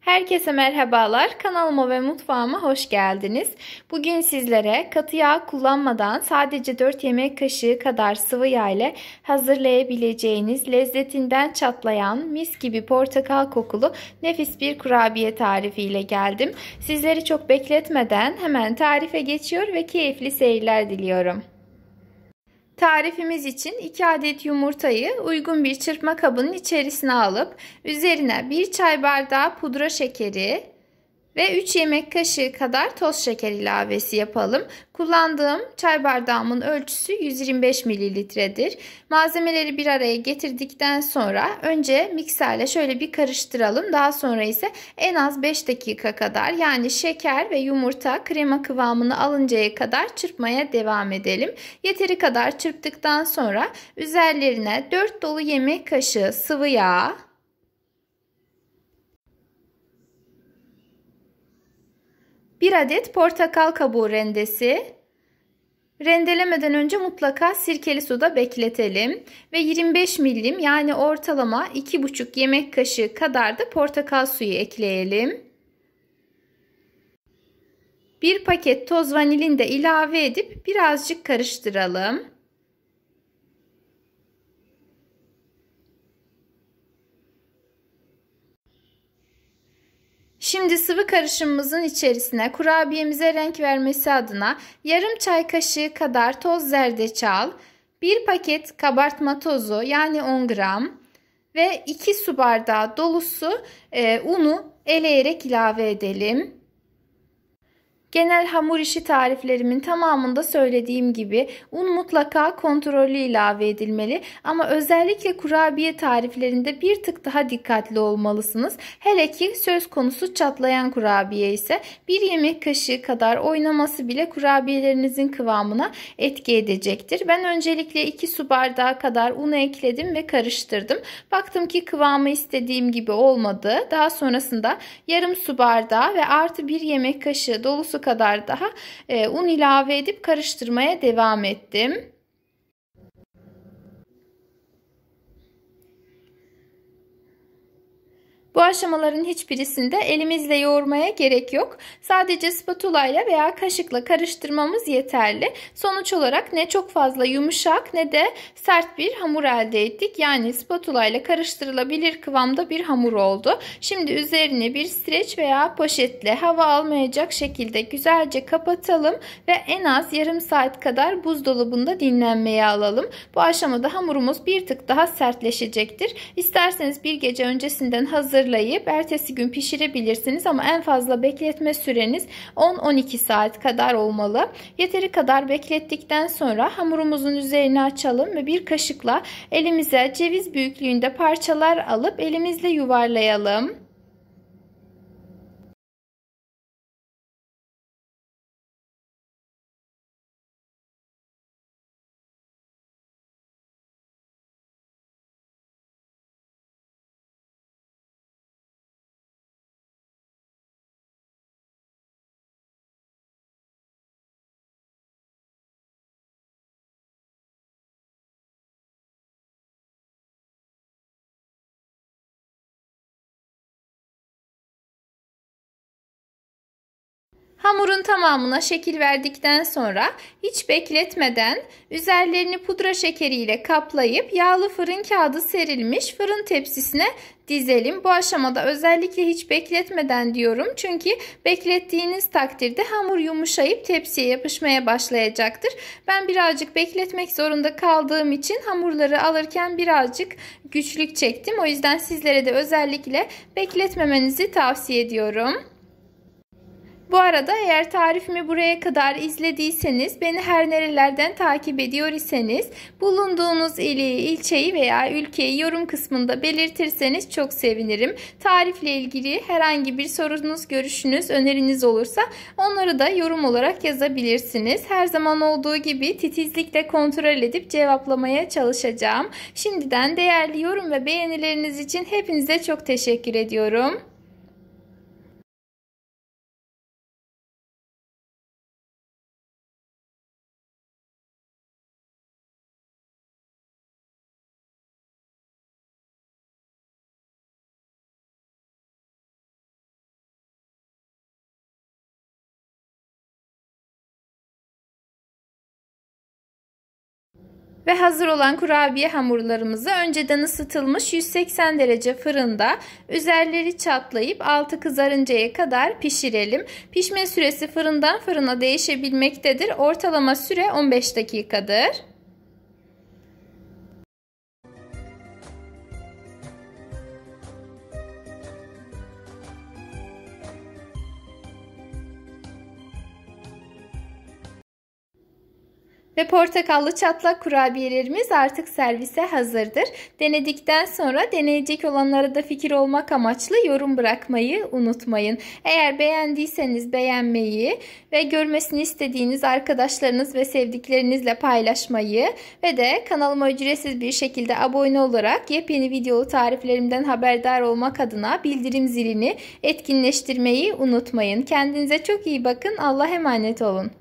Herkese merhabalar. Kanalıma ve mutfağıma hoş geldiniz. Bugün sizlere katı yağ kullanmadan sadece 4 yemek kaşığı kadar sıvı yağ ile hazırlayabileceğiniz lezzetinden çatlayan mis gibi portakal kokulu nefis bir kurabiye tarifi ile geldim. Sizleri çok bekletmeden hemen tarife geçiyor ve keyifli seyirler diliyorum. Tarifimiz için 2 adet yumurtayı uygun bir çırpma kabının içerisine alıp üzerine 1 çay bardağı pudra şekeri ve 3 yemek kaşığı kadar toz şeker ilavesi yapalım. Kullandığım çay bardağımın ölçüsü 125 mililitredir. Malzemeleri bir araya getirdikten sonra önce mikserle şöyle bir karıştıralım. Daha sonra ise en az 5 dakika kadar, yani şeker ve yumurta krema kıvamını alıncaya kadar çırpmaya devam edelim. Yeteri kadar çırptıktan sonra üzerlerine 4 dolu yemek kaşığı sıvı yağ, 1 adet portakal kabuğu rendesi, rendelemeden önce mutlaka sirkeli suda bekletelim ve 25 milim, yani ortalama 2,5 yemek kaşığı kadar da portakal suyu ekleyelim. 1 paket toz vanilin de ilave edip birazcık karıştıralım. Şimdi sıvı karışımımızın içerisine kurabiyemize renk vermesi adına yarım çay kaşığı kadar toz zerdeçal, 1 paket kabartma tozu yani 10 gram ve 2 su bardağı dolusu unu eleyerek ilave edelim. Genel hamur işi tariflerimin tamamında söylediğim gibi un mutlaka kontrollü ilave edilmeli, ama özellikle kurabiye tariflerinde bir tık daha dikkatli olmalısınız. Hele ki söz konusu çatlayan kurabiye ise 1 yemek kaşığı kadar oynaması bile kurabiyelerinizin kıvamına etki edecektir. Ben öncelikle 2 su bardağı kadar unu ekledim ve karıştırdım. Baktım ki kıvamı istediğim gibi olmadı. Daha sonrasında yarım su bardağı ve artı 1 yemek kaşığı dolusu kadar daha un ilave edip karıştırmaya devam ettim. Bu aşamaların hiçbirisinde elimizle yoğurmaya gerek yok. Sadece spatula ile veya kaşıkla karıştırmamız yeterli. Sonuç olarak ne çok fazla yumuşak ne de sert bir hamur elde ettik. Yani spatula ile karıştırılabilir kıvamda bir hamur oldu. Şimdi üzerine bir streç veya poşetle hava almayacak şekilde güzelce kapatalım ve en az yarım saat kadar buzdolabında dinlenmeye alalım. Bu aşamada hamurumuz bir tık daha sertleşecektir. İsterseniz bir gece öncesinden hazırlayıp ertesi gün pişirebilirsiniz, ama en fazla bekletme süreniz 10-12 saat kadar olmalı. Yeteri kadar beklettikten sonra hamurumuzun üzerini açalım ve bir kaşıkla elimize ceviz büyüklüğünde parçalar alıp elimizle yuvarlayalım. Hamurun tamamına şekil verdikten sonra hiç bekletmeden üzerlerini pudra şekeriyle kaplayıp yağlı fırın kağıdı serilmiş fırın tepsisine dizelim. Bu aşamada özellikle hiç bekletmeden diyorum, çünkü beklettiğiniz takdirde hamur yumuşayıp tepsiye yapışmaya başlayacaktır. Ben birazcık bekletmek zorunda kaldığım için hamurları alırken birazcık güçlük çektim. O yüzden sizlere de özellikle bekletmemenizi tavsiye ediyorum. Bu arada eğer tarifimi buraya kadar izlediyseniz, beni her nerelerden takip ediyor iseniz bulunduğunuz ili, ilçeyi veya ülkeyi yorum kısmında belirtirseniz çok sevinirim. Tarifle ilgili herhangi bir sorunuz, görüşünüz, öneriniz olursa onları da yorum olarak yazabilirsiniz. Her zaman olduğu gibi titizlikle kontrol edip cevaplamaya çalışacağım. Şimdiden değerli yorum ve beğenileriniz için hepinize çok teşekkür ediyorum. Ve hazır olan kurabiye hamurlarımızı önceden ısıtılmış 180 derece fırında üzerleri çatlayıp altı kızarıncaya kadar pişirelim. Pişme süresi fırından fırına değişebilmektedir. Ortalama süre 15 dakikadır. Ve portakallı çatlak kurabiyelerimiz artık servise hazırdır. Denedikten sonra deneyecek olanlara da fikir olmak amaçlı yorum bırakmayı unutmayın. Eğer beğendiyseniz beğenmeyi ve görmesini istediğiniz arkadaşlarınız ve sevdiklerinizle paylaşmayı ve de kanalıma ücretsiz bir şekilde abone olarak yepyeni videolu tariflerimden haberdar olmak adına bildirim zilini etkinleştirmeyi unutmayın. Kendinize çok iyi bakın. Allah'a emanet olun.